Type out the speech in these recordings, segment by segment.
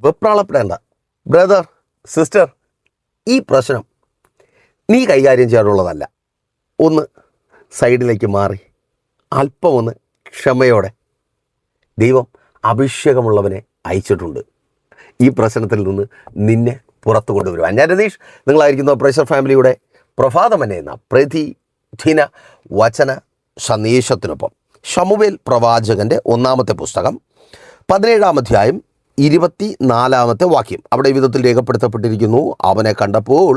വെപ്രാളപ്പെടേണ്ട brother, sister. ഈ പ്രശ്നം നീ കൈകാര്യം ചെയ്യാനുള്ളതല്ല. ഒന്ന് സൈഡിലേക്ക് മാറി അല്പം ഒന്ന് ക്ഷമയോടെ ദൈവം അഭിഷേകമുള്ളവനെ അയച്ചിട്ടുണ്ട് ഈ പ്രശ്നത്തിൽ നിന്ന് നിന്നെ പുറത്തു കൊണ്ടുവരുവാൻ. ഞാൻ രതീഷ്, നിങ്ങളായിരിക്കുന്ന പ്രേഷർ ഫാമിലിയുടെ പ്രഭാതമനെ എന്ന പ്രതിദിന വചന സന്ദേശത്തിനൊപ്പം ശമൂവേൽ പ്രവാചകൻ്റെ 1-ാമത്തെ പുസ്തകം 17-ാം അധ്യായം 24-ാമത്തെ വാക്യം. അവിടെ ഈ വിധത്തിൽ രേഖപ്പെടുത്തപ്പെട്ടിരിക്കുന്നു: അവനെ കണ്ടപ്പോൾ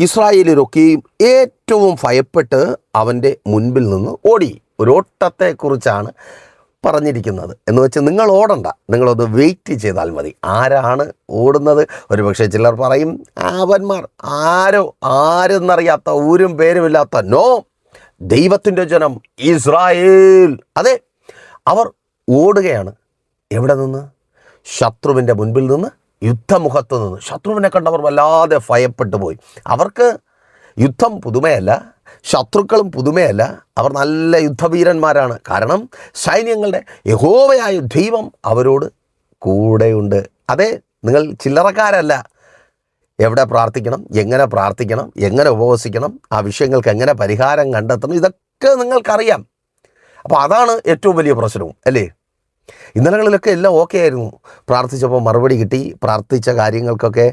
ഇസ്രായേലിലൊക്കെയും ഏറ്റവും ഭയപ്പെട്ട് അവൻ്റെ മുൻപിൽ നിന്ന് ഓടി. ഒരു ഓട്ടത്തെക്കുറിച്ചാണ് പറഞ്ഞിരിക്കുന്നത്. എന്ന് വെച്ച് നിങ്ങൾ ഓടണ്ട, നിങ്ങളൊന്ന് വെയിറ്റ് ചെയ്താൽ മതി. ആരാണ് ഓടുന്നത്? ഒരുപക്ഷെ ചിലർ പറയും അവന്മാർ ആരെന്നറിയാത്ത ഊരും പേരുമില്ലാത്ത ദൈവത്തിൻ്റെ ജനം ഇസ്രായേൽ. അതെ, അവർ ഓടുകയാണ്. എവിടെ നിന്ന്? ശത്രുവിൻ്റെ മുൻപിൽ നിന്ന്, യുദ്ധമുഖത്ത് നിന്ന്. ശത്രുവിനെ കണ്ടവർ വല്ലാതെ ഭയപ്പെട്ടു പോയി. അവർക്ക് യുദ്ധം പുതുമയല്ല, ശത്രുക്കളും പുതുമയല്ല. അവർ നല്ല യുദ്ധവീരന്മാരാണ്. കാരണം സൈന്യങ്ങളുടെ യഹോവയായ ദൈവം അവരോട് കൂടെയുണ്ട്. അതെ, നിങ്ങൾ ചില്ലറക്കാരല്ല. എവിടെ പ്രാർത്ഥിക്കണം, എങ്ങനെ ഉപവസിക്കണം, ആ വിഷയങ്ങൾക്ക് എങ്ങനെ പരിഹാരം കണ്ടെത്തണം, ഇതൊക്കെ നിങ്ങൾക്കറിയാം. അപ്പോൾ അതാണ് ഏറ്റവും വലിയ പ്രശ്നവും, അല്ലേ? ഇന്നലകളിലൊക്കെ എല്ലാം ഓക്കെ ആയിരുന്നു. പ്രാർത്ഥിച്ചപ്പോൾ മറുപടി കിട്ടി, പ്രാർത്ഥിച്ച കാര്യങ്ങൾക്കൊക്കെ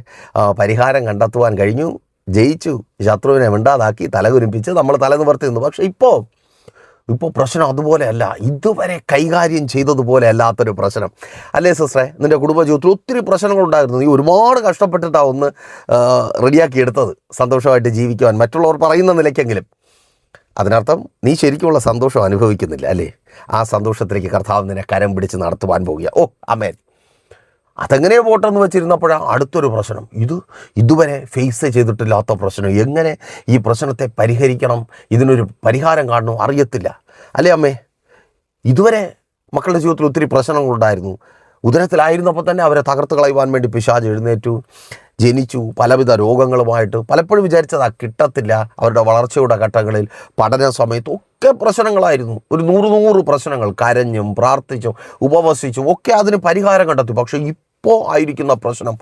പരിഹാരം കണ്ടെത്തുവാൻ കഴിഞ്ഞു, ജയിച്ചു, ശത്രുവിനെ മിണ്ടാതാക്കി, തലകുനിപ്പിച്ച് നമ്മൾ തല നിവർത്തി നിന്നു. പക്ഷേ ഇപ്പോൾ പ്രശ്നം അതുപോലെയല്ല, ഇതുവരെ കൈകാര്യം ചെയ്തതുപോലെ അല്ലാത്തൊരു പ്രശ്നം, അല്ലേ സിസ്റ്ററെ? നിൻ്റെ കുടുംബജീവിതത്തിൽ ഒത്തിരി പ്രശ്നങ്ങളുണ്ടായിരുന്നു. നീ ഒരുപാട് കഷ്ടപ്പെട്ടിട്ടാണ് ഒന്ന് റെഡിയാക്കി എടുത്തത് സന്തോഷമായിട്ട് ജീവിക്കുവാൻ, മറ്റുള്ളവർ പറയുന്ന നിലയ്ക്കെങ്കിലും. അതിനർത്ഥം നീ ശരിക്കുമുള്ള സന്തോഷം അനുഭവിക്കുന്നില്ല, അല്ലേ? ആ സന്തോഷത്തിലേക്ക് കർത്താവ് നിന്നെ കരം പിടിച്ച് നടത്തുവാൻ പോകുക. ആമേൻ. അതെങ്ങനെ പോട്ടെന്ന് വെച്ചിരുന്നപ്പോഴാണ് അടുത്തൊരു പ്രശ്നം. ഇതുവരെ ഫേസ് ചെയ്തിട്ടില്ലാത്ത പ്രശ്നം. എങ്ങനെ ഈ പ്രശ്നത്തെ പരിഹരിക്കണം, ഇതിനൊരു പരിഹാരം കാണണം, അറിയത്തില്ല, അല്ലേ അമ്മേ? ഇതുവരെ മക്കളുടെ ജീവിതത്തിൽ ഒത്തിരി പ്രശ്നങ്ങളുണ്ടായിരുന്നു. ഉദരത്തിലായിരുന്നപ്പോൾ തന്നെ അവരെ തകർത്ത് കളയുവാൻ വേണ്ടി പിശാച് എഴുന്നേറ്റു, ജനിച്ചു, പലവിധ രോഗങ്ങളുമായിട്ട്. പലപ്പോഴും വിചാരിച്ചതാ കിട്ടത്തില്ല. അവരുടെ വളർച്ചയുടെ ഘട്ടങ്ങളിൽ, പഠന സമയത്തും ഒക്കെ പ്രശ്നങ്ങളായിരുന്നു. ഒരു 100 പ്രശ്നങ്ങൾ. കരഞ്ഞും പ്രാർത്ഥിച്ചും ഉപവസിച്ചും ഒക്കെ അതിന് പരിഹാരം കണ്ടെത്തി. പക്ഷേ ഇപ്പോൾ ആയിരിക്കുന്ന പ്രശ്നം,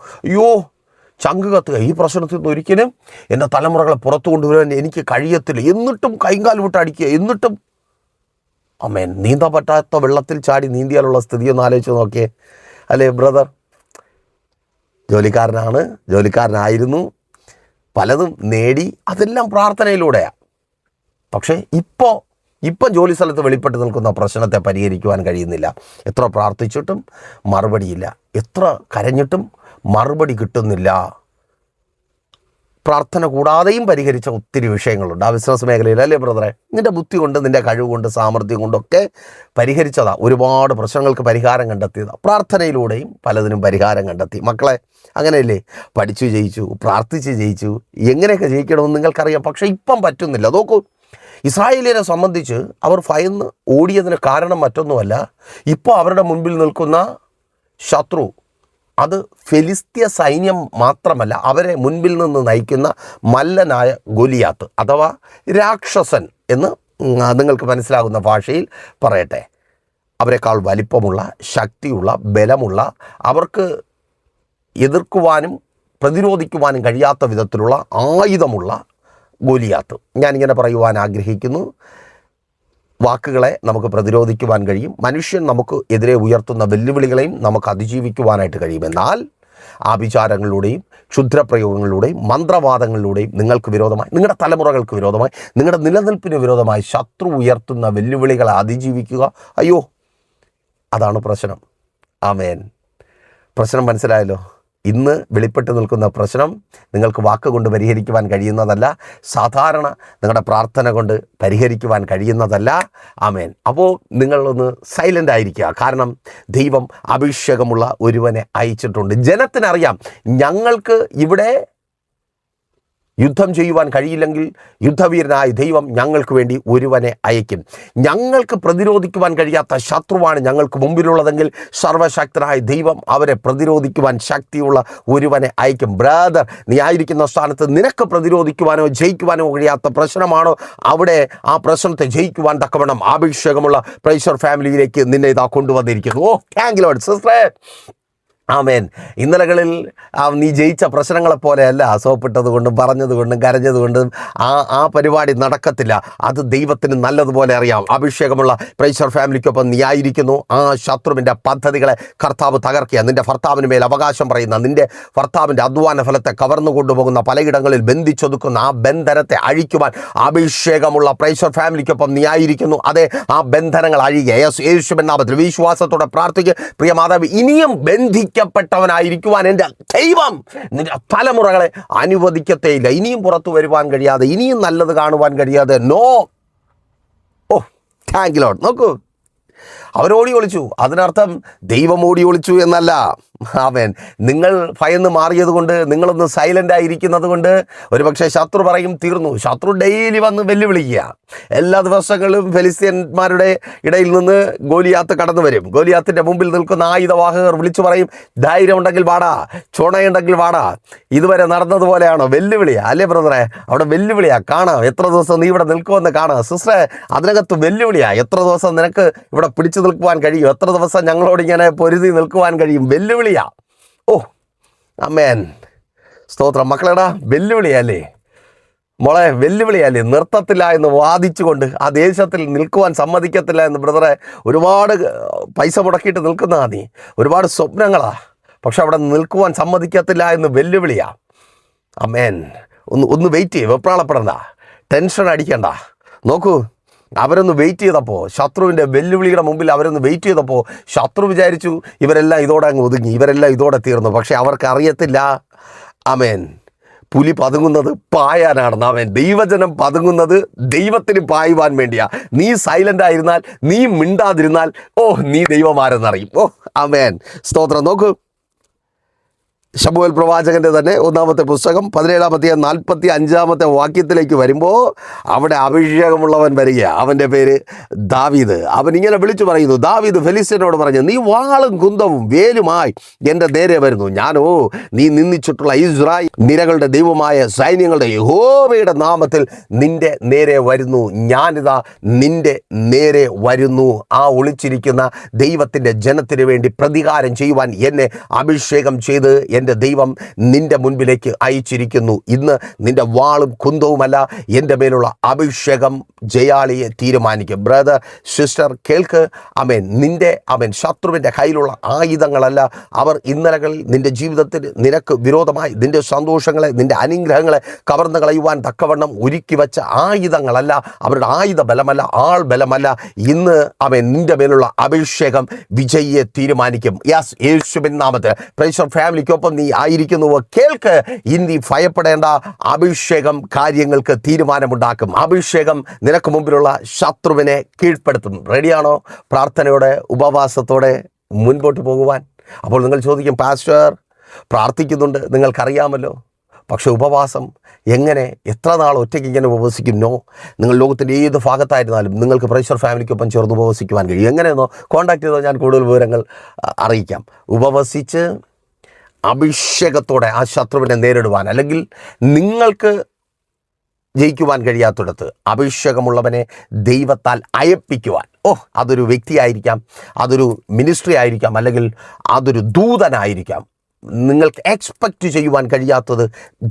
ചങ്ക് കത്തുക. ഈ പ്രശ്നത്തിൽ നിന്ന് ഒരിക്കലും എൻ്റെ തലമുറകളെ പുറത്തു കൊണ്ടുവരാൻ എനിക്ക് കഴിയത്തില്ല. എന്നിട്ടും കൈകാൽ വിട്ട് അടിക്കുക. എന്നിട്ടും അമ്മേൻ, നീന്താൻ പറ്റാത്ത വെള്ളത്തിൽ ചാടി നീന്തിയാലുള്ള സ്ഥിതി ഒന്ന് ആലോചിച്ച് നോക്കിയേ, അല്ലേ ബ്രദർ? ജോലിക്കാരനായിരുന്നു, പലതും നേടി, അതെല്ലാം പ്രാർത്ഥനയിലൂടെയാണ്. പക്ഷേ ഇപ്പം ജോലി സ്ഥലത്ത് വെളിപ്പെട്ട് നിൽക്കുന്ന പ്രശ്നത്തെ പരിഹരിക്കുവാൻ കഴിയുന്നില്ല. എത്ര പ്രാർത്ഥിച്ചിട്ടും മറുപടിയില്ല, എത്ര കരഞ്ഞിട്ടും മറുപടി കിട്ടുന്നില്ല. പ്രാർത്ഥന കൂടാതെയും പരിഹരിച്ച ഒത്തിരി വിഷയങ്ങളുണ്ട് ആ ബിസിനസ് മേഖലയിൽ, അല്ലേ ബ്രദറെ? നിൻ്റെ ബുദ്ധി കൊണ്ട്, നിൻ്റെ കഴിവ് കൊണ്ട്, സാമർഥ്യം കൊണ്ടൊക്കെ പരിഹരിച്ചതാ. ഒരുപാട് പ്രശ്നങ്ങൾക്ക് പരിഹാരം കണ്ടെത്തിയതാണ്. പ്രാർത്ഥനയിലൂടെയും പലതിനും പരിഹാരം കണ്ടെത്തി. മക്കളെ, അങ്ങനെയല്ലേ? പഠിച്ചു ജയിച്ചു, പ്രാർത്ഥിച്ച് ജയിച്ചു. എങ്ങനെയൊക്കെ ജയിക്കണമെന്ന് നിങ്ങൾക്കറിയാം. പക്ഷേ ഇപ്പം പറ്റുന്നില്ല. നോക്കൂ, ഇസ്രായേലിനെ സംബന്ധിച്ച് അവർ ഭയന്ന് ഓടിയതിന് കാരണം മറ്റൊന്നുമല്ല. ഇപ്പോൾ അവരുടെ മുൻപിൽ നിൽക്കുന്ന ശത്രു അത് ഫെലിസ്ത്യ സൈന്യം മാത്രമല്ല, അവരെ മുൻപിൽ നിന്ന് നയിക്കുന്ന മല്ലനായ ഗൊലിയാത്ത് അഥവാ രാക്ഷസൻ എന്ന് നിങ്ങൾക്ക് മനസ്സിലാകുന്ന ഭാഷയിൽ പറയട്ടെ. അവരെക്കാൾ വലിപ്പമുള്ള, ശക്തിയുള്ള, ബലമുള്ള, അവർക്ക് എതിർക്കുവാനും പ്രതിരോധിക്കുവാനും കഴിയാത്ത വിധത്തിലുള്ള ആയുധമുള്ള ഗൊലിയാത്ത്. ഞാനിങ്ങനെ പറയുവാൻ ആഗ്രഹിക്കുന്നു, വാക്കുകളെ നമുക്ക് പ്രതിരോധിക്കുവാൻ കഴിയും. മനുഷ്യൻ നമുക്ക് എതിരെ ഉയർത്തുന്ന വെല്ലുവിളികളെയും നമുക്ക് അതിജീവിക്കുവാനായിട്ട് കഴിയും. എന്നാൽ ആഭിചാരങ്ങളിലൂടെയും ക്ഷുദ്രപ്രയോഗങ്ങളിലൂടെയും മന്ത്രവാദങ്ങളിലൂടെയും നിങ്ങൾക്ക് വിരോധമായി, നിങ്ങളുടെ തലമുറകൾക്ക് വിരോധമായി, നിങ്ങളുടെ നിലനിൽപ്പിന് വിരോധമായി ശത്രു ഉയർത്തുന്ന വെല്ലുവിളികളെ അതിജീവിക്കുക. അതാണ് പ്രശ്നം. ആമേൻ. പ്രശ്നം മനസ്സിലായല്ലോ? ഇന്ന് വെളിപ്പെട്ട് നിൽക്കുന്ന പ്രശ്നം നിങ്ങൾക്ക് വാക്കുകൊണ്ട് പരിഹരിക്കുവാൻ കഴിയുന്നതല്ല, സാധാരണ നിങ്ങളുടെ പ്രാർത്ഥന കൊണ്ട് പരിഹരിക്കുവാൻ കഴിയുന്നതല്ല. ആമേൻ. അപ്പോൾ നിങ്ങളൊന്ന് സൈലൻ്റ് ആയിരിക്കുക. കാരണം ദൈവം അഭിഷേകമുള്ള ഒരുവനെ അയച്ചിട്ടുണ്ട്. ജനത്തിനറിയാം, ഞങ്ങൾക്ക് ഇവിടെ യുദ്ധം ചെയ്യുവാൻ കഴിയില്ലെങ്കിൽ യുദ്ധവീരനായ ദൈവം ഞങ്ങൾക്ക് വേണ്ടി ഒരുവനെ അയക്കും. ഞങ്ങൾക്ക് പ്രതിരോധിക്കുവാൻ കഴിയാത്ത ശത്രുവാണ് ഞങ്ങൾക്ക് മുമ്പിലുള്ളതെങ്കിൽ സർവശക്തനായ ദൈവം അവരെ പ്രതിരോധിക്കുവാൻ ശക്തിയുള്ള ഒരുവനെ അയക്കും. ബ്രദർ, നീ ആയിരിക്കുന്ന സ്ഥാനത്ത് നിനക്ക് പ്രതിരോധിക്കുവാനോ ജയിക്കുവാനോ കഴിയാത്ത പ്രശ്നമാണോ? അവിടെ ആ പ്രശ്നത്തെ ജയിക്കുവാൻ തക്കവണ്ണം അഭിഷേകമുള്ള പ്രൈസർ ഫാമിലിയിലേക്ക് നിന്നെ ഇതാ കൊണ്ടുവന്നിരിക്കുന്നു. Thank you Lord. സിസ്റ്ററെ, ആമേൻ. ഇന്നലകളിൽ നീ ജയിച്ച പ്രശ്നങ്ങളെപ്പോലെയല്ല സോപ്പിട്ടത് കൊണ്ടും പറഞ്ഞതുകൊണ്ടും കരഞ്ഞതുകൊണ്ടും ആ പരിപാടി നടക്കത്തില്ല. അത് ദൈവത്തിന് നല്ലതുപോലെ അറിയാം. അഭിഷേകമുള്ള പ്രൈസർ ഫാമിലിക്കൊപ്പം നീ ആയിരിക്കുന്നു. ആ ശത്രുവിൻ്റെ പദ്ധതികളെ കർത്താവ് തകർക്കുക. നിൻ്റെ ഭർത്താവിന് മേൽ അവകാശം പറയുന്ന, നിൻ്റെ ഭർത്താവിൻ്റെ അധ്വാന ഫലത്തെ കവർന്നു കൊണ്ടുപോകുന്ന, പലയിടങ്ങളിൽ ബന്ധിച്ചൊതുക്കുന്ന ആ ബന്ധനത്തെ അഴിക്കുവാൻ അഭിഷേകമുള്ള പ്രൈസർ ഫാമിലിക്കൊപ്പം നീ ആയിരിക്കുന്നു. അതെ, ആ ബന്ധനങ്ങൾ അഴിയുക യേശുവിൻ നാമത്തിൽ. വിശ്വാസത്തോടെ പ്രാർത്ഥിക്കുക. പ്രിയ മാതാവ്, ഇനിയും പ്പെട്ടവനായിരിക്കുവാൻ എൻ്റെ ദൈവം നിന്റെ തലമുറകളെ അനുവദിക്കത്തേയില്ല. ഇനിയും പുറത്തു വരുവാൻ കഴിയാതെ, ഇനിയും നല്ലത് കാണുവാൻ കഴിയാതെ, no. Oh, thank you lord. നോക്കൂ, അവരോടി ഒളിച്ചു. അതിനർത്ഥം ദൈവം ഓടി ഒളിച്ചു എന്നല്ല. ആമേൻ. നിങ്ങൾ ഭയന്ന് മാറിയത് കൊണ്ട്, നിങ്ങളൊന്ന് സൈലൻ്റ് ആയിരിക്കുന്നത് കൊണ്ട് ഒരുപക്ഷെ ശത്രു പറയും തീർന്നു. ശത്രു ഡെയിലി വന്ന് വെല്ലുവിളിക്കുക. എല്ലാ ദിവസങ്ങളും ഫെലിസ്ത്യന്മാരുടെ ഇടയിൽ നിന്ന് ഗോലിയാത്ത് കടന്നു വരും. ഗോലിയാത്തിൻ്റെ മുമ്പിൽ നിൽക്കുന്ന ആയുധവാഹകർ വിളിച്ചു പറയും, ധൈര്യം ഉണ്ടെങ്കിൽ വാടാ, ചുണയുണ്ടെങ്കിൽ വാടാ. ഇതുവരെ നടന്നതുപോലെയാണോ? വെല്ലുവിളിയാ അല്ലേ ബ്രദറെ? അവിടെ വെല്ലുവിളിയാ. കാണാം എത്ര ദിവസം നീ ഇവിടെ നിൽക്കുമെന്ന് കാണാം. സിസ്റ്ററെ, അതിനകത്ത് വെല്ലുവിളിയാ. എത്ര ദിവസം നിനക്ക് ഇവിടെ പിടിച്ചു നിൽക്കുവാൻ കഴിയും? എത്ര ദിവസം ഞങ്ങളോട് ഇങ്ങനെ പൊരുതി നിൽക്കുവാൻ കഴിയും? വെല്ലുവിളിയാ. ഓ ആമേൻ, സ്തോത്രം. മക്കളെടാ, വെല്ലുവിളിയല്ലേ മോളെ? വെല്ലുവിളിയല്ലേ? നിർത്തത്തില്ല എന്ന് വാദിച്ചുകൊണ്ട് ആ ദേശത്തിൽ നിൽക്കുവാൻ സമ്മതിക്കത്തില്ല എന്ന് ബ്രദറെ ഒരുപാട് പൈസ മുടക്കിയിട്ട് നിൽക്കുന്നതാ നീ. ഒരുപാട് സ്വപ്നങ്ങളാ, പക്ഷെ അവിടെ നിൽക്കുവാൻ സമ്മതിക്കത്തില്ല എന്ന് വെല്ലുവിളിയാ. ആമേൻ. ഒന്ന് വെയിറ്റ് ചെയ്യ്. വെപ്രാളപ്പെടണ്ട, ടെൻഷൻ അടിക്കണ്ട. നോക്കൂ, അവരൊന്ന് വെയിറ്റ് ചെയ്തപ്പോൾ, ശത്രുവിൻ്റെ വെല്ലുവിളിയുടെ മുമ്പിൽ അവരൊന്ന് വെയിറ്റ് ചെയ്തപ്പോൾ ശത്രു വിചാരിച്ചു ഇവരെല്ലാം ഇതോടെ അങ്ങ് ഒതുങ്ങി, ഇവരെല്ലാം ഇതോടെ തീർന്നു. പക്ഷെ അവർക്ക് അറിയത്തില്ല, ആമേൻ, പുലി പതുങ്ങുന്നത് പായാനാണെന്ന്. ആമേൻ. ദൈവജനം പതുങ്ങുന്നത് ദൈവത്തിന് പായുവാൻ വേണ്ടിയാ. നീ സൈലൻ്റ് ആയിരുന്നാൽ, നീ മിണ്ടാതിരുന്നാൽ, ഓ, നീ ദൈവമാരെന്നറിയും. ഓ ആമേൻ, സ്തോത്രം. നോക്കൂ, ശമൂവേൽ പ്രവാചകൻ്റെ തന്നെ 1-ാമത്തെ പുസ്തകം 17-45 വാക്യത്തിലേക്ക് വരുമ്പോൾ അവിടെ അഭിഷേകമുള്ളവൻ വരിക. അവൻ്റെ പേര് ദാവീദ്. അവൻ ഇങ്ങനെ വിളിച്ചു പറയുന്നു. ദാവീദ് ഫെലിസ്ത്യനോട് പറഞ്ഞു, നീ വാളും കുന്തവും വേലുമായി എൻ്റെ നേരെ വരുന്നു. ഞാനോ നീ നിന്ദിച്ചിട്ടുള്ള ഇസ്രായേൽ നിരകളുടെ ദൈവമായ സൈന്യങ്ങളുടെ യഹോവയുടെ നാമത്തിൽ നിൻ്റെ നേരെ വരുന്നു. ഞാനിതാ നിൻ്റെ നേരെ വരുന്നു. ആ ഒളിച്ചിരിക്കുന്ന ദൈവത്തിൻ്റെ ജനത്തിന് വേണ്ടി പ്രതികാരം ചെയ്യുവാൻ എന്നെ അഭിഷേകം ചെയ്ത് എൻ്റെ ദൈവം നിൻ്റെ മുൻപിലേക്ക് അയച്ചിരിക്കുന്നു. ഇന്ന് നിൻ്റെ വാളും കുന്തവുമല്ല, എൻ്റെ മേലുള്ള അഭിഷേകം ജയാളിയെ തീരുമാനിക്കും. ബ്രദർ, സിസ്റ്റർ, കേൾക്ക്. ആമേൻ. ആമേൻ, ശത്രുവിൻ്റെ കയ്യിലുള്ള ആയുധങ്ങളല്ല അവർ. ഇന്നലകളിൽ നിൻ്റെ ജീവിതത്തിൽ നിനക്ക് വിരോധമായി നിൻ്റെ സന്തോഷങ്ങളെ, നിൻ്റെ അനുഗ്രഹങ്ങളെ കവർന്നു കളയുവാൻ തക്കവണ്ണം ഒരുക്കി വെച്ച ആയുധങ്ങളല്ല. അവരുടെ ആയുധ ബലമല്ല, ആൾ ബലമല്ല. ഇന്ന് ആമേൻ, നിൻ്റെ മേലുള്ള അഭിഷേകം വിജയിയെ തീരുമാനിക്കും. യെസ്, യേശുവിൻ നാമത്തിൽ. പ്രൈസർ ഫാമിലിക്കൊപ്പം നീ ആയിരിക്കുന്നുവോ? കേൾക്ക്. ഇനി ഭയപ്പെടേണ്ട. അഭിഷേകം കാര്യങ്ങൾക്ക് തീരുമാനമുണ്ടാക്കും. അഭിഷേകം നിനക്ക് മുമ്പിലുള്ള ശത്രുവിനെ കീഴ്പ്പെടുത്തും. റെഡിയാണോ? പ്രാർത്ഥനയോടെ, ഉപവാസത്തോടെ മുൻപോട്ട് പോകുവാൻ. അപ്പോൾ നിങ്ങൾ ചോദിക്കും, പാസ്റ്റർ പ്രാർത്ഥിക്കുന്നുണ്ട്, നിങ്ങൾക്കറിയാമല്ലോ, പക്ഷെ ഉപവാസം എങ്ങനെ, എത്ര നാൾ ഒറ്റയ്ക്ക് ഇങ്ങനെ ഉപവസിക്കും? നോ. നിങ്ങൾ ലോകത്തിൻ്റെ ഏത് ഭാഗത്തായിരുന്നാലും നിങ്ങൾക്ക് പ്രൈസർ ഫാമിലിക്കൊപ്പം ചേർന്ന് ഉപവസിക്കുവാൻ കഴിയും. എങ്ങനെയെന്നോ കോൺടാക്ട് ചെയ്തോ, ഞാൻ കൂടുതൽ വിവരങ്ങൾ അറിയിക്കാം. ഉപവസിച്ച് അഭിഷേകത്തോടെ ആ ശത്രുവിനെ നേരിടുവാൻ, അല്ലെങ്കിൽ നിങ്ങൾക്ക് ജയിക്കുവാൻ കഴിയാത്തിടത്ത് അഭിഷേകമുള്ളവനെ ദൈവത്താൽ അയപ്പിക്കുവാൻ. അതൊരു വ്യക്തിയായിരിക്കാം, അതൊരു മിനിസ്ട്രി ആയിരിക്കാം, അല്ലെങ്കിൽ അതൊരു ദൂതനായിരിക്കാം. നിങ്ങൾക്ക് എക്സ്പെക്റ്റ് ചെയ്യുവാൻ കഴിയാത്തത്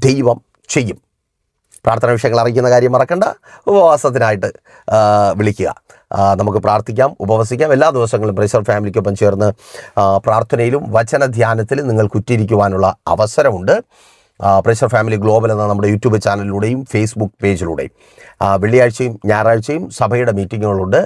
ദൈവം ചെയ്യും. പ്രാർത്ഥന വിഷയങ്ങൾ അറിയിക്കുന്ന കാര്യം മറക്കണ്ട. ഉപവാസത്തിനായിട്ട് വിളിക്കുക. നമുക്ക് പ്രാർത്ഥിക്കാം, ഉപവസിക്കാം. എല്ലാ ദിവസങ്ങളും പ്രൈസർ ഫാമിലിക്കൊപ്പം ചേർന്ന് പ്രാർത്ഥനയിലും വചനധ്യാനത്തിലും നിങ്ങൾക്ക് ഉറ്റിരിക്കുവാനുള്ള അവസരമുണ്ട്. പ്രൈസർ ഫാമിലി ഗ്ലോബൽ എന്ന നമ്മുടെ യൂട്യൂബ് ചാനലിലൂടെയും ഫേസ്ബുക്ക് പേജിലൂടെയും വെള്ളിയാഴ്ചയും ഞായറാഴ്ചയും സഭയുടെ മീറ്റിങ്ങുകളുണ്ട്.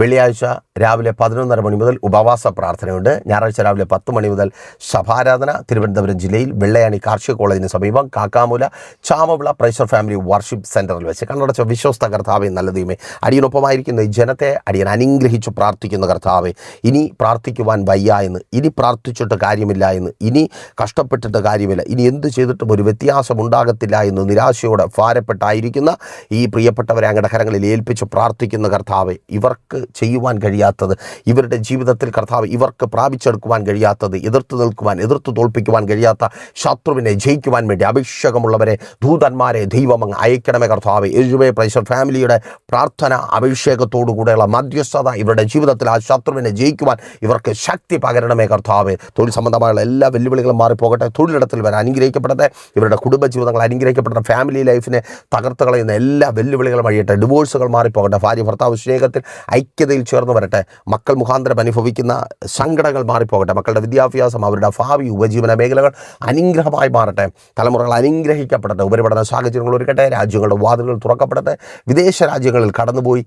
വെള്ളിയാഴ്ച രാവിലെ 11:30 മണി മുതൽ ഉപവാസ പ്രാർത്ഥനയുണ്ട്. ഞായറാഴ്ച രാവിലെ 10 മണി മുതൽ സഭാരാധന. തിരുവനന്തപുരം ജില്ലയിൽ വെള്ളയാണി കാർഷിക കോളേജിന് സമീപം കാക്കാമൂല ചാമവിള പ്രൈസർ ഫാമിലി വർഷിപ്പ് സെൻറ്ററിൽ വെച്ച്. കണ്ണടച്ച വിശ്വസ്ത കർത്താവേ, നല്ല ദൈവമേ, അടിയനൊപ്പമായിരിക്കുന്ന ഈ ജനത്തെ അടിയൻ അനുഗ്രഹിച്ച് പ്രാർത്ഥിക്കുന്ന കർത്താവേ, ഇനി പ്രാർത്ഥിക്കുവാൻ വയ്യ എന്ന്, ഇനി പ്രാർത്ഥിച്ചിട്ട് കാര്യമില്ല എന്ന്, ഇനി കഷ്ടപ്പെട്ടിട്ട് കാര്യമില്ല, ഇനി എന്ത് ചെയ്തിട്ടും ഒരു വ്യത്യാസം ഉണ്ടാകത്തില്ല എന്ന് നിരാശയോടെ ഭാരപ്പെട്ടായിരിക്കുന്ന ഈ പ്രിയപ്പെട്ടവരെ അങ്ങയുടെ കരങ്ങളിൽ ഏൽപ്പിച്ച് പ്രാർത്ഥിക്കുന്ന കർത്താവെ, ഇവർക്ക് ചെയ്യുവാൻ കഴിയാത്തത്, ഇവരുടെ ജീവിതത്തിൽ കർത്താവ് ഇവർക്ക് പ്രാപിച്ചെടുക്കുവാൻ കഴിയാത്തത്, എതിർത്ത് തോൽപ്പിക്കുവാൻ കഴിയാത്ത ശത്രുവിനെ ജയിക്കുവാൻ വേണ്ടി അഭിഷേകമുള്ളവരെ, ദൂതന്മാരെ ദൈവം അങ്ങ് അയക്കണമേ കർത്താവെ. യേശുവേ, പ്രൈസർ ഫാമിലിയുടെ പ്രാർത്ഥന അഭിഷേകത്തോടുകൂടെയുള്ള മധ്യസ്ഥത ഇവരുടെ ജീവിതത്തിൽ ആ ശത്രുവിനെ ജയിക്കുവാൻ ഇവർക്ക് ശക്തി പകരണമേ കർത്താവെ. തൊഴിൽ സംബന്ധമായുള്ള എല്ലാ വെല്ലുവിളികളും മാറിപ്പോകട്ടെ. തൊഴിലിടത്തിൽ വരെ അനുഗ്രഹിക്കപ്പെടട്ടെ. ഇവരുടെ കുടുംബജീവിതങ്ങൾ അനുഗ്രഹിക്കപ്പെടട്ടെ. ഫാമിലി ലൈഫിനെ തകർത്ത് കളയുന്ന എല്ലാ വെല്ലുവിളികളും വഴിയട്ടെ. ഡിവോഴ്സുകൾ മാറിപ്പോകട്ടെ. ഭാര്യ ഭർത്താവ് സ്നേഹത്തിൽ ഐക്യതയിൽ ചേർന്ന് വരട്ടെ. മക്കൾ മുഖാന്തരം അനുഭവിക്കുന്ന സങ്കടങ്ങൾ മാറിപ്പോകട്ടെ. മക്കളുടെ വിദ്യാഭ്യാസം, അവരുടെ ഭാവി ഉപജീവന മേഖലകൾ അനുഗ്രഹമായി മാറട്ടെ. തലമുറകൾ അനുഗ്രഹിക്കപ്പെടട്ടെ. ഉപരിപഠന സാഹചര്യങ്ങൾ ഒരുക്കട്ടെ. രാജ്യങ്ങളുടെ വാതിലുകൾ തുറക്കപ്പെടട്ടെ. വിദേശ രാജ്യങ്ങളിൽ കടന്നുപോയി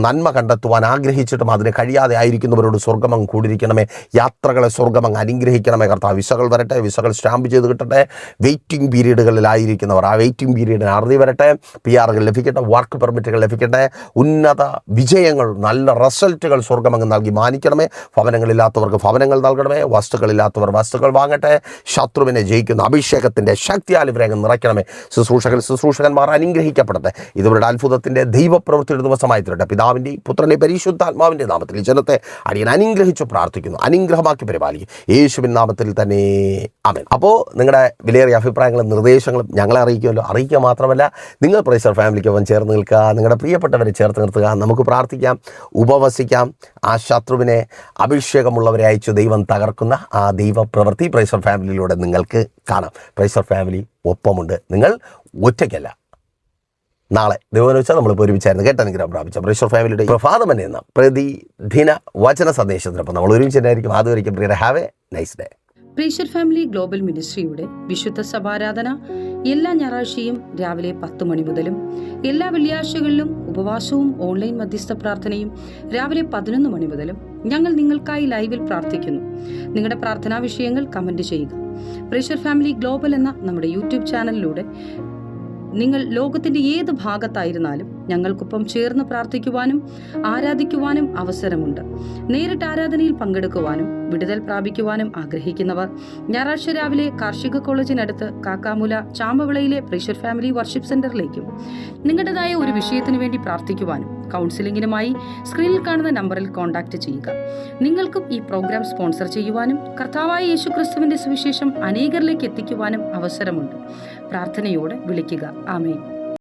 നന്മ കണ്ടെത്തുവാൻ ആഗ്രഹിച്ചിട്ടും അതിന് കഴിയാതെ ആയിരിക്കുന്നവരോട് സ്വർഗ്ഗമങ്ങ് കൂടിയിരിക്കണമേ. യാത്രകളെ സ്വർഗ്ഗമങ്ങ് അനുഗ്രഹിക്കണമേ കർത്താവ്. വിസകൾ വരട്ടെ. വിസകൾ സ്റ്റാമ്പ് ചെയ്ത് കിട്ടട്ടെ. വെയിറ്റിംഗ് പീരീഡുകളിലായിരിക്കുന്നവർ ആ വെയിറ്റിംഗ് പീരീഡിന് അറുതി വരട്ടെ. PR ലഭിക്കട്ടെ. വർക്ക് പെർമിറ്റുകൾ ലഭിക്കട്ടെ. ഉന്നത വിജയങ്ങൾ, നല്ല റിസൾട്ടുകൾ സ്വർഗ്ഗമങ്ങ് നൽകി മാനിക്കണമേ. ഭവനങ്ങളില്ലാത്തവർക്ക് ഭവനങ്ങൾ നൽകണമേ. വസ്തുക്കളില്ലാത്തവർ വസ്തുക്കൾ വാങ്ങട്ടെ. ശത്രുവിനെ ജയിക്കുന്ന അഭിഷേകത്തിൻ്റെ ശക്തിയാൽ ഇവരെ നിറയ്ക്കണമേ. ശുശ്രൂഷകന്മാർ അനുഗ്രഹിക്കപ്പെടട്ടെ. ഇവരുടെ അത്ഭുതത്തിൻ്റെ ദൈവപ്രവൃത്തിയുടെ ദിവസമായി തീരട്ടെ. പിതാവിൻ്റെയും പുത്രൻ്റെയും പരിശുദ്ധാത്മാവിൻ്റെ നാമത്തിൽ ഈ ജനത്തെ അടിയൻ അനുഗ്രഹിച്ചു പ്രാർത്ഥിക്കുന്നു. അനുഗ്രഹമാക്കി പരിപാലിക്കും യേശുവിൻ നാമത്തിൽ തന്നെ, ആമേൻ. അപ്പോൾ നിങ്ങളുടെ വിലയേറിയ അഭിപ്രായങ്ങളും നിർദ്ദേശങ്ങളും ഞങ്ങളെ അറിയിക്കുമല്ലോ. അറിയിക്കുക മാത്രമല്ല, നിങ്ങൾ പ്രൈസർ ഫാമിലിക്കൊപ്പം ചേർന്ന് നിൽക്കുക. നിങ്ങളുടെ പ്രിയപ്പെട്ടവരെ ചേർത്ത് നിർത്തുക. നമുക്ക് പ്രാർത്ഥിക്കാം, ഉപവസിക്കാം. ആ ശത്രുവിനെ അഭിഷേകമുള്ളവരെ അയച്ചു ദൈവം തകർക്കുന്ന ആ ദൈവപ്രവൃത്തി പ്രൈസർ ഫാമിലിയിലൂടെ നിങ്ങൾക്ക് കാണാം. പ്രൈസർ ഫാമിലി ഒപ്പമുണ്ട്. നിങ്ങൾ ഒറ്റയ്ക്കല്ല. നാളെ ദൈവം വെച്ചാൽ നമ്മളിപ്പോൾ ഒരുമിച്ചായിരുന്നു കേട്ടനുഗ്രഹം പ്രാപിച്ച പ്രൈസർ ഫാമിലിയുടെ പ്രഭാതം എന്ന പ്രതിദിന വചന സന്ദേശത്തിനൊപ്പം നമ്മൾ ഒരുമിച്ചായിരിക്കും. അതുവരെയും പ്രിയരെ, have a nice day. Praiser family global മിനിസ്ട്രിയുടെ വിശുദ്ധ സഭാരാധന എല്ലാ ഞായറാഴ്ചയും രാവിലെ 10 മണി മുതലും എല്ലാ വെള്ളിയാഴ്ചകളിലും ഉപവാസവും ഓൺലൈൻ മധ്യസ്ഥ പ്രാർത്ഥനയും രാവിലെ 11 മണി മുതലും ഞങ്ങൾ നിങ്ങൾക്കായി ലൈവിൽ പ്രാർത്ഥിക്കുന്നു. നിങ്ങളുടെ പ്രാർത്ഥനാ വിഷയങ്ങൾ കമന്റ് ചെയ്യുക. പ്രൈസർ ഫാമിലി ഗ്ലോബൽ എന്ന നമ്മുടെ യൂട്യൂബ് ചാനലിലൂടെ നിങ്ങൾ ലോകത്തിന്റെ ഏത് ഭാഗത്തായിരുന്നാലും ഞങ്ങൾക്കൊപ്പം ചേർന്ന് പ്രാർത്ഥിക്കുവാനും ആരാധിക്കുവാനും അവസരമുണ്ട്. നേരിട്ട് ആരാധനയിൽ പങ്കെടുക്കുവാനും വിടുതൽ പ്രാപിക്കുവാനും ആഗ്രഹിക്കുന്നവർ ഞായറാഴ്ച രാവിലെ കാർഷിക കോളേജിനടുത്ത് കാക്കാമുല ചാമ്പവിളയിലെ പ്രൈസർ ഫാമിലി വർഷിപ്പ് സെന്ററിലേക്കും നിങ്ങളുടേതായ ഒരു വിഷയത്തിന് വേണ്ടി പ്രാർത്ഥിക്കുവാനും കൗൺസിലിംഗിനുമായി സ്ക്രീനിൽ കാണുന്ന നമ്പറിൽ കോൺടാക്ട് ചെയ്യുക. നിങ്ങൾക്കും ഈ പ്രോഗ്രാം സ്പോൺസർ ചെയ്യുവാനും കർത്താവായ യേശുക്രിസ്തുവിന്റെ സുവിശേഷം അനേകരിലേക്ക് എത്തിക്കുവാനും അവസരമുണ്ട്. പ്രാർത്ഥനയോടെ വിളിക്കുക. ആമേൻ.